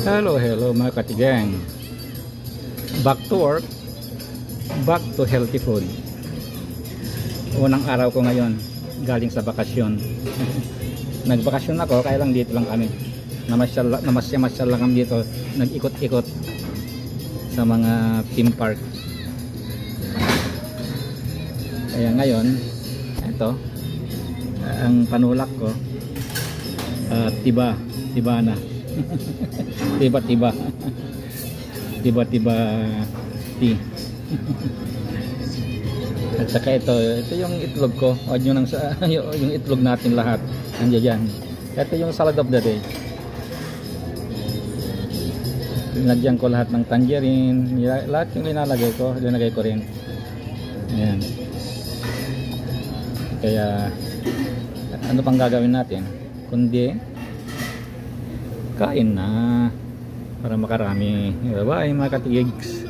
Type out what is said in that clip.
Hello mga katigang. Back to work, back to healthy food. Unang araw ko ngayon, galing sa bakasyon. Nagbakasyon ako, kaya lang dito lang kami. Namasyal lang kami dito, nag-ikot-ikot sa mga theme park. Kaya ngayon, ito, ang panulak ko, tiba na. tiba tea. At saka ito yung itlog ko. Yung itlog natin lahat nandiyan. Ito yung salad of the day. Linagyan ko lahat ng tangerine, lahat yung linalagay ko rin. Ayan. Kaya ano pang gagawin natin kundi kain na para makarami. Bye mga katigigs.